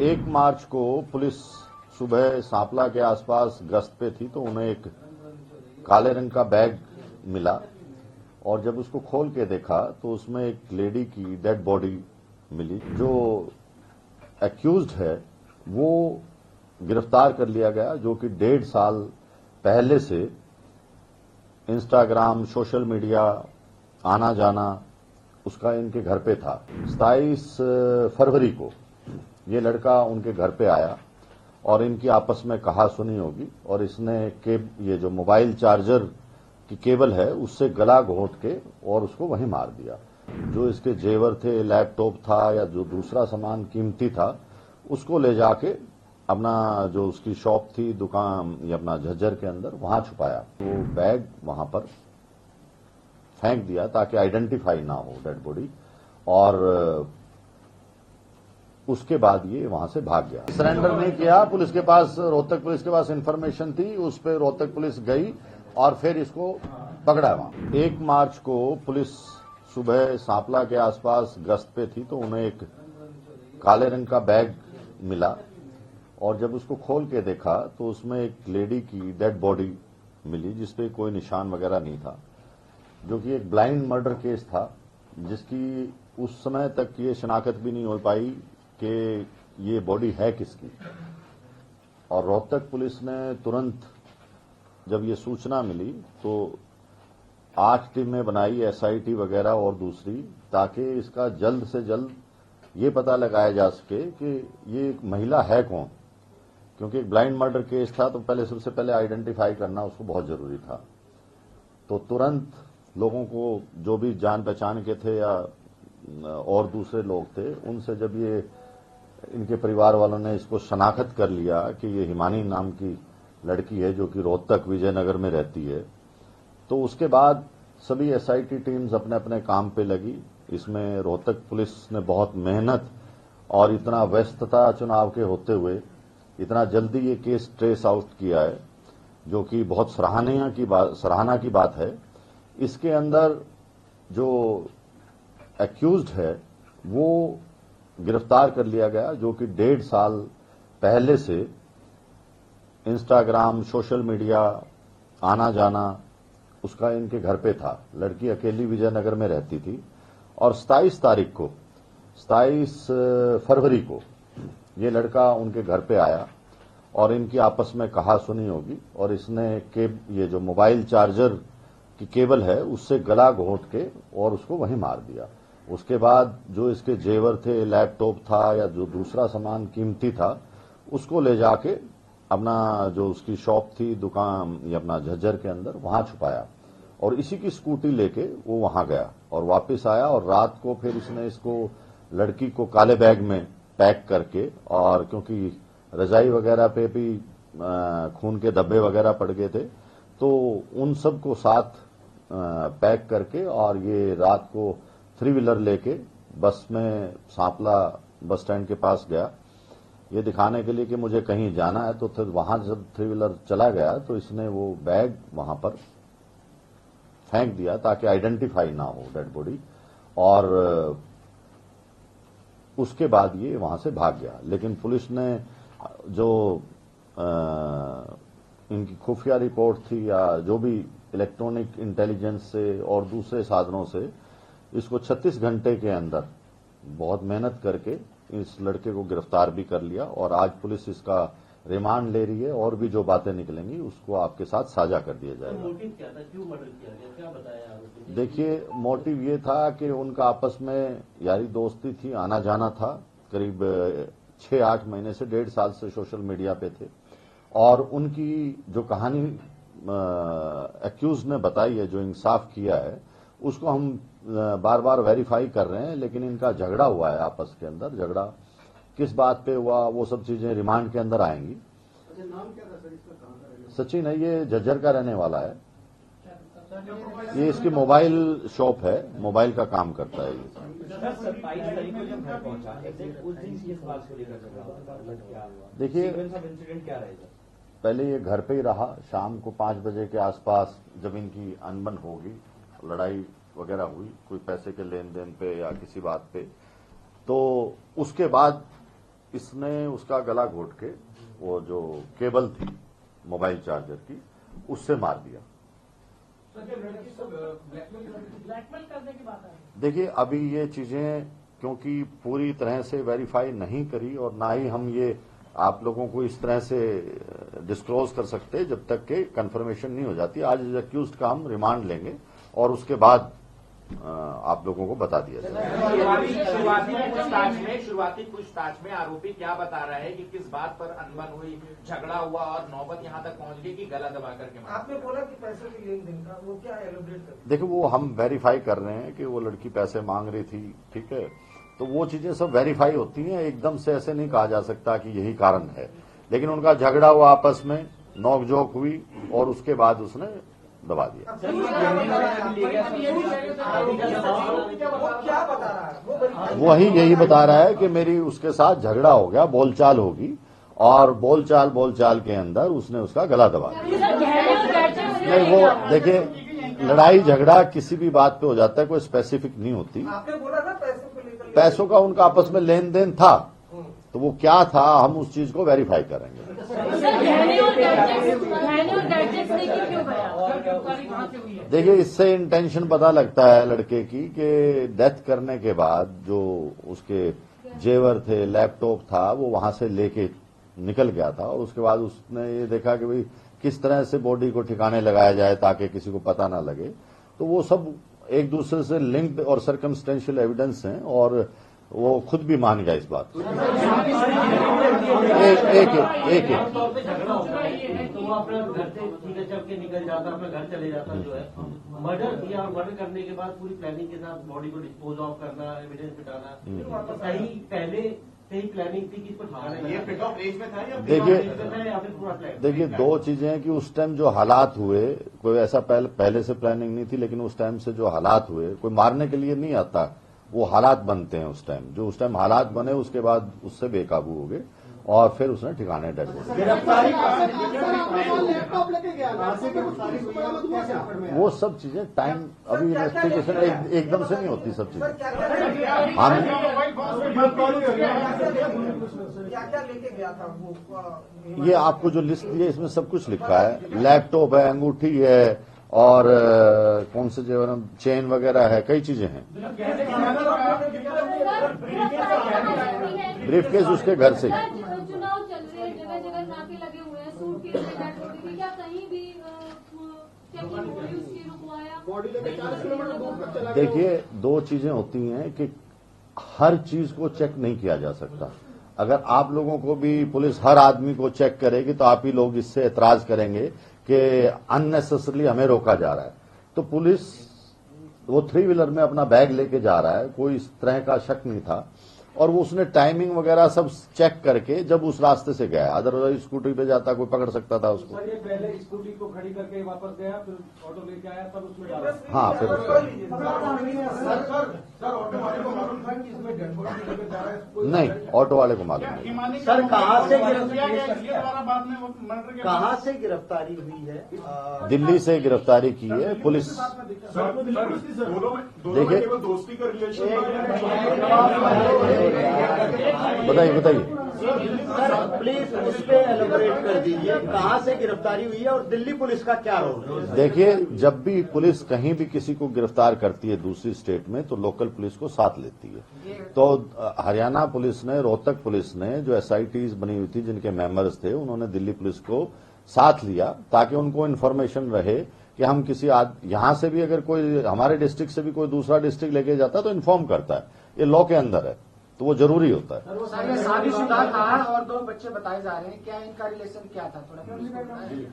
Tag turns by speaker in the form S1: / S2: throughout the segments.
S1: 1 मार्च को पुलिस सुबह सांपला के आसपास गश्त पे थी तो उन्हें एक काले रंग का बैग मिला और जब उसको खोल के देखा तो उसमें एक लेडी की डेड बॉडी मिली। जो एक्यूज्ड है वो गिरफ्तार कर लिया गया, जो कि 1.5 साल पहले से इंस्टाग्राम, सोशल मीडिया आना जाना उसका इनके घर पे था। 27 फरवरी को ये लड़का उनके घर पे आया और इनकी आपस में कहा सुनी होगी और इसने ये जो मोबाइल चार्जर की केबल है उससे गला घोंट के और उसको वहीं मार दिया। जो इसके जेवर थे, लैपटॉप था या जो दूसरा सामान कीमती था, उसको ले जाके अपना जो उसकी शॉप थी, दुकान या अपना झज्जर के अंदर वहां छुपाया। तो बैग वहां पर फेंक दिया ताकि आइडेंटिफाई ना हो डेड बॉडी, और उसके बाद ये वहां से भाग गया। सरेंडर नहीं किया। पुलिस के पास, रोहतक पुलिस के पास इंफॉर्मेशन थी, उस पर रोहतक पुलिस गई और फिर इसको पकड़ा वहां। 1 मार्च को पुलिस सुबह सांपला के आसपास गश्त पे थी तो उन्हें एक काले रंग का बैग मिला और जब उसको खोल के देखा तो उसमें एक लेडी की डेड बॉडी मिली जिसपे कोई निशान वगैरह नहीं था, जो कि एक ब्लाइंड मर्डर केस था जिसकी उस समय तक ये शनाख्त भी नहीं हो पाई कि ये बॉडी है किसकी। और रोहतक पुलिस ने तुरंत जब ये सूचना मिली तो 8 टीमें बनाई, एसआईटी वगैरह और दूसरी, ताकि इसका जल्द से जल्द ये पता लगाया जा सके कि ये महिला है कौन, क्योंकि एक ब्लाइंड मर्डर केस था तो सबसे पहले आइडेंटिफाई करना उसको बहुत जरूरी था। तो तुरंत लोगों को, जो भी जान पहचान के थे या और दूसरे लोग थे, उनसे जब ये इनके परिवार वालों ने इसको शनाख्त कर लिया कि ये हिमानी नाम की लड़की है जो कि रोहतक विजयनगर में रहती है, तो उसके बाद सभी एसआईटी टीम्स अपने अपने काम पे लगी। इसमें रोहतक पुलिस ने बहुत मेहनत और इतना व्यस्तता चुनाव के होते हुए इतना जल्दी ये केस ट्रेस आउट किया है, जो कि बहुत सराहना की बात है। इसके अंदर जो एक्यूज्ड है वो गिरफ्तार कर लिया गया, जो कि 1.5 साल पहले से इंस्टाग्राम, सोशल मीडिया आना जाना उसका इनके घर पे था। लड़की अकेली विजयनगर में रहती थी और 27 फरवरी को ये लड़का उनके घर पे आया और इनकी आपस में कहा सुनी होगी और इसने ये जो मोबाइल चार्जर की केबल है उससे गला घोंट के और उसको वहीं मार दिया। उसके बाद जो इसके जेवर थे, लैपटॉप था या जो दूसरा सामान कीमती था, उसको ले जाके अपना जो उसकी शॉप थी, दुकान या अपना झज्जर के अंदर वहां छुपाया और इसी की स्कूटी लेके वो वहां गया और वापस आया और रात को फिर उसने इसको, लड़की को काले बैग में पैक करके, और क्योंकि रजाई वगैरह पे भी खून के धब्बे वगैरह पड़ गए थे तो उन सब को साथ पैक करके और ये रात को 3 व्हीलर लेके बस में सांपला बस स्टैंड के पास गया, ये दिखाने के लिए कि मुझे कहीं जाना है। तो फिर वहां जब 3 व्हीलर चला गया तो इसने वो बैग वहां पर फेंक दिया ताकि आइडेंटिफाई ना हो डेड बॉडी, और उसके बाद ये वहां से भाग गया। लेकिन पुलिस ने जो इनकी खुफिया रिपोर्ट थी या जो भी इलेक्ट्रॉनिक इंटेलिजेंस से और दूसरे साधनों से इसको 36 घंटे के अंदर बहुत मेहनत करके इस लड़के को गिरफ्तार भी कर लिया और आज पुलिस इसका रिमांड ले रही है और भी जो बातें निकलेंगी उसको आपके साथ साझा कर दिया जाएगा।
S2: मोटिव क्या था, क्यों मर्डर किया गया, क्या बताया आपने?
S1: देखिए, मोटिव ये था कि उनका आपस में यारी दोस्ती थी, आना जाना था, करीब 6-8 महीने से 1.5 साल से सोशल मीडिया पे थे और उनकी जो कहानी एक्यूज ने बताई है, जो इंसाफ किया है, उसको हम बार बार वेरीफाई कर रहे हैं। लेकिन इनका झगड़ा हुआ है आपस के अंदर, झगड़ा किस बात पे हुआ वो सब चीजें रिमांड के अंदर आएंगी।
S2: अच्छा, नाम क्या था सर इसका, कहां का रहने?
S1: सचिन है, ये झज्जर का रहने वाला है। ये इसकी मोबाइल शॉप है, मोबाइल का काम करता है ये।
S2: 27 तारीख को जब घर पहुंचा उस दिन किस बात को लेकर झगड़ा हुआ?
S1: देखिए,
S2: इंसिडेंट क्या रहेगा?
S1: पहले ये घर पे ही रहा, शाम को 5 बजे के आसपास जब इनकी अनबन होगी, लड़ाई वगैरह हुई कोई पैसे के लेन देन पे या किसी बात पे, तो उसके बाद इसने उसका गला घोट के वो जो केबल थी मोबाइल चार्जर की उससे मार दिया।
S3: ब्लैकमेल करने की बात है।
S1: देखिए अभी ये चीजें क्योंकि पूरी तरह से वेरीफाई नहीं करी और ना ही हम ये आप लोगों को इस तरह से डिस्क्लोज कर सकते जब तक के कंफर्मेशन नहीं हो जाती। आज अक्यूज्ड का हम रिमांड लेंगे और उसके बाद आप लोगों को बता दिया जाएगा।
S4: शुरुआती पूछताछ में आरोपी क्या बता रहा है कि किस बात पर अनबन हुई, झगड़ा हुआ और नौबत यहां तक पहुंच गई कि गला दबा करके मारा।
S3: आपने बोला कि पैसे की लेन देन का वो क्या एलोब्रेट कर?
S1: देखिए वो हम वेरीफाई कर रहे हैं कि वो लड़की पैसे मांग रही थी, ठीक है, तो वो चीजें सब वेरीफाई होती हैं। एकदम से ऐसे नहीं कहा जा सकता कि यही कारण है, लेकिन उनका झगड़ा हुआ, आपस में नोकझोंक हुई और उसके बाद उसने दबा दिया।
S3: वो क्या बता रहा है?
S1: वही यही बता रहा है कि मेरी उसके साथ झगड़ा हो गया, बोलचाल होगी और बोलचाल के अंदर उसने उसका गला दबा दिया। नहीं वो देखिए लड़ाई झगड़ा किसी भी बात पे हो जाता है, कोई स्पेसिफिक नहीं होती।
S3: आपने बोला ना पैसे को लेकर,
S1: पैसों का उनका आपस में लेन देन था, तो वो क्या था हम उस चीज को वेरीफाई करेंगे। देखिए इससे इंटेंशन पता लगता है लड़के की कि डेथ करने के बाद जो उसके जेवर थे, लैपटॉप था, वो वहां से लेके निकल गया था और उसके बाद उसने ये देखा कि भाई किस तरह से बॉडी को ठिकाने लगाया जाए ताकि किसी को पता ना लगे। तो वो सब एक दूसरे से लिंक्ड और सर्कमस्टेंशियल एविडेंस हैं और वो खुद भी मान गया इस बात को। एक
S5: तो वो अपने घर से ठीक है चल के निकल जाता, अपने घर चले जाता जो है। मर्डर किया और मर्डर करने के बाद पूरी प्लानिंग के साथ बॉडी को डिस्पोज ऑफ करना, एविडेंस मिटाना, तो सही पहले से ही प्लानिंग थी कि इसको ठिकाने ये पिकअप एज में था या
S1: देखिए दो चीजें हैं कि उस टाइम जो हालात हुए, कोई ऐसा पहले से प्लानिंग नहीं थी, लेकिन उस टाइम से जो हालात हुए, कोई मारने के लिए नहीं आता, वो हालात बनते हैं उस टाइम। जो उस टाइम हालात बने उसके बाद उससे बेकाबू हो गए और फिर उसने ठिकाने डेड बॉडी। वो सब चीजें टाइम, अभी इन्वेस्टिगेशन एकदम से नहीं होती सब चीजें। हम
S3: क्या लेके गया था वो?
S1: ये आपको जो लिस्ट दी है इसमें सब कुछ लिखा है, लैपटॉप है, अंगूठी है और कौन से जेवर, चेन वगैरह है, कई चीजें हैं। ब्रीफकेस उसके घर से।
S6: चुनाव चल रहे हैं, जगह जगह नाके लगे हुए हैं, सूटकेस में बैठ होती थी, क्या कहीं भी चेकिंग हुई, उसकी रुकवाया?
S1: देखिए दो चीजें होती हैं कि हर चीज को चेक नहीं किया जा सकता। अगर आप लोगों को भी पुलिस हर आदमी को चेक करेगी तो आप ही लोग इससे एतराज करेंगे कि अननेसेसरली हमें रोका जा रहा है। तो पुलिस वो 3 व्हीलर में अपना बैग लेके जा रहा है, कोई इस तरह का शक नहीं था और वो उसने टाइमिंग वगैरह सब चेक करके जब उस रास्ते से गया, अदरवाइज स्कूटी पे जाता कोई पकड़ सकता था उसको।
S7: सर ये पहले स्कूटी को खड़ी करके वापस गया, फिर ऑटो लेके आया, तब उसमें डाला।
S1: हाँ फिर
S7: सर ऑटो वाले को मालूम था कि इसमें डेड बॉडी लेकर जा रहा है?
S1: नहीं, ऑटो वाले को मालूम नहीं।
S8: सर कहाँ से गिरफ्तारी हुई है?
S1: दिल्ली से गिरफ्तारी की है पुलिस। देखिए
S7: दोस्ती का रिलेशन
S1: बताइए
S8: सर प्लीज उस पे एलोबरेट कर दीजिए, कहाँ से गिरफ्तारी हुई है और दिल्ली पुलिस का क्या रोल है?
S1: देखिए जब भी पुलिस कहीं भी किसी को गिरफ्तार करती है दूसरी स्टेट में तो लोकल पुलिस को साथ लेती है। तो हरियाणा पुलिस ने, रोहतक पुलिस ने जो एसआईटीज बनी हुई थी जिनके मेंबर्स थे, उन्होंने दिल्ली पुलिस को साथ लिया ताकि उनको इन्फॉर्मेशन रहे कि हम किसी यहां से भी अगर कोई हमारे डिस्ट्रिक्ट से भी कोई दूसरा डिस्ट्रिक्ट लेके जाता है तो इन्फॉर्म करता है। ये लॉ के अंदर है तो वो जरूरी होता है।
S3: शादीशुदा था और 2 बच्चे बताए जा रहे हैं, क्या इनका रिलेशन क्या था? थोड़ा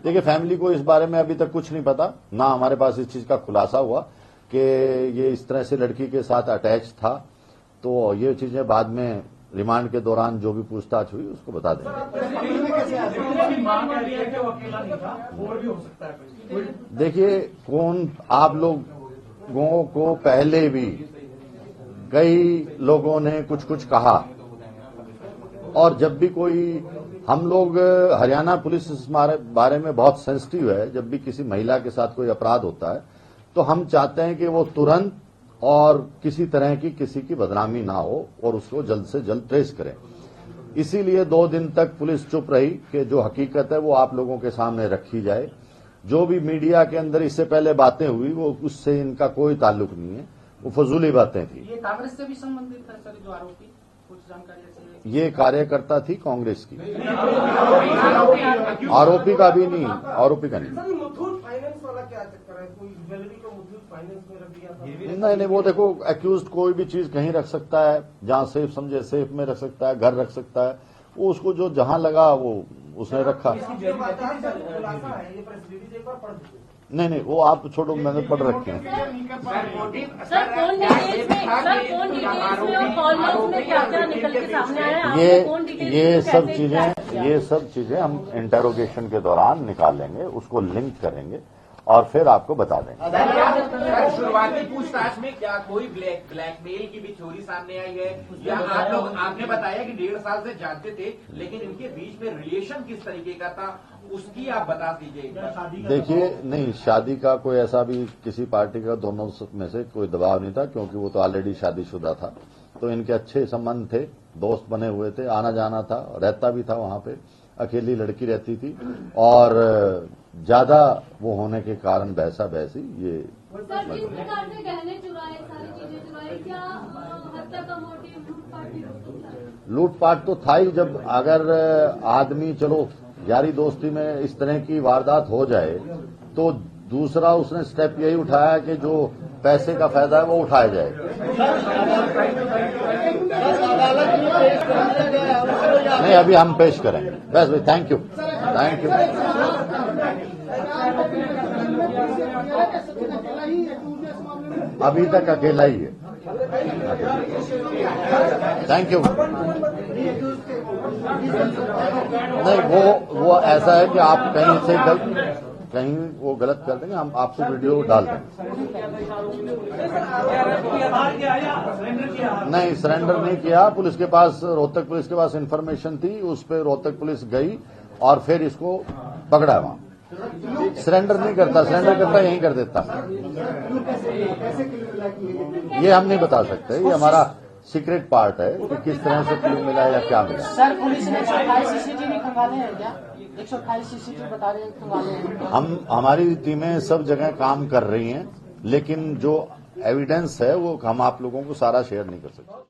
S1: देखिए फैमिली को इस बारे में अभी तक कुछ नहीं पता, ना हमारे पास इस चीज का खुलासा हुआ कि ये इस तरह से लड़की के साथ अटैच था। तो ये चीजें बाद में रिमांड के दौरान जो भी पूछताछ हुई उसको बता देंगे। देखिए कौन, आप लोगों को पहले भी कई लोगों ने कुछ कुछ कहा और जब भी कोई, हम लोग हरियाणा पुलिस इस बारे में बहुत सेंसिटिव है। जब भी किसी महिला के साथ कोई अपराध होता है तो हम चाहते हैं कि वो तुरंत और किसी तरह की किसी की बदनामी ना हो और उसको जल्द से जल्द ट्रेस करें। इसीलिए 2 दिन तक पुलिस चुप रही कि जो हकीकत है वो आप लोगों के सामने रखी जाए। जो भी मीडिया के अंदर इससे पहले बातें हुई वो उससे इनका कोई ताल्लुक नहीं है, वो फजूली बातें थी।
S3: ये कांग्रेस से भी संबंधित है सर, जो आरोपी कुछ जानकारी ऐसी है?
S1: ये कार्यकर्ता थी कांग्रेस की, आरोपी का भी नहीं, आरोपी का नहीं।
S9: सर, मुथूट फाइनेंस वाला क्या चक्कर है? कोई ज्वेलरी को मुथूट फाइनेंस में रख दिया था?
S1: नहीं, वो देखो, एक्यूज्ड कोई भी चीज कहीं रख सकता है, जहां सेफ समझे सेफ में रख सकता है, घर रख सकता है, वो उसको जो जहां लगा वो उसने रखा।
S9: खुलासा है, ये प्रेस रिलीज एक बार पढ़ दीजिए।
S1: नहीं, वो आप छोड़ो, मैंने पढ़ रखे हैं।
S6: सर फोन डिटेल्स में और कॉल लॉग्स में क्या क्या निकल के सामने आया है? आपने फोन डिटेल्स
S1: ये
S6: को
S1: सब
S6: कैसे
S1: चीजें
S6: track किया?
S1: हम इंटेरोगेशन के दौरान निकाल लेंगे, उसको लिंक करेंगे और फिर आपको बता देंगे।
S4: सर, शुरुआती पूछताछ में क्या कोई ब्लैकमेल की भी थ्योरी सामने आई है, या आप लोग, आपने बताया कि 1.5 साल से जानते थे, लेकिन इनके बीच में रिलेशन किस तरीके का था उसकी आप बता दीजिए।
S1: देखिए, नहीं, शादी का कोई ऐसा भी किसी पार्टी का दोनों में से कोई दबाव नहीं था, क्योंकि वो तो ऑलरेडी शादीशुदा था, तो इनके अच्छे संबंध थे, दोस्त बने हुए थे, आना जाना था, रहता भी था वहां पे, अकेली लड़की रहती थी और ज्यादा वो होने के कारण बहसा बहसी ये।
S6: सर जिस प्रकार से गहने चुराए, सारी चीजें चुराई, क्या हत्या का मोटिव लूटपाट भी हो सकता है?
S1: लूटपाट तो था ही। जब अगर आदमी चलो यारी दोस्ती में इस तरह की वारदात हो जाए तो दूसरा उसने स्टेप यही उठाया कि जो पैसे का फायदा है वो उठाया जाए। नहीं, अभी हम पेश करेंगे। बस भाई, थैंक यू। अभी तक अकेला ही है। Thank you. नहीं, वो ऐसा है कि आप कहीं वो गलत कर देंगे, हम आपको वीडियो डाल देंगे। नहीं, सरेंडर नहीं किया। पुलिस के पास, रोहतक पुलिस के पास इंफॉर्मेशन थी, उस पर रोहतक पुलिस गई और फिर इसको पकड़ा वहां। सरेंडर नहीं करता, सरेंडर करता यहीं कर देता। ये हम नहीं बता सकते, ये हमारा सीक्रेट पार्ट है कि किस तरह से क्लू मिला या क्या मिला।
S3: सर पुलिस ने 128 सीसीटीवी खंगाले हैं क्या? 128 सीसीटीवी बता रहे हैं खंगाले हैं।
S1: हमारी टीमें सब जगह काम कर रही हैं, लेकिन जो एविडेंस है वो हम आप लोगों को सारा शेयर नहीं कर सकते।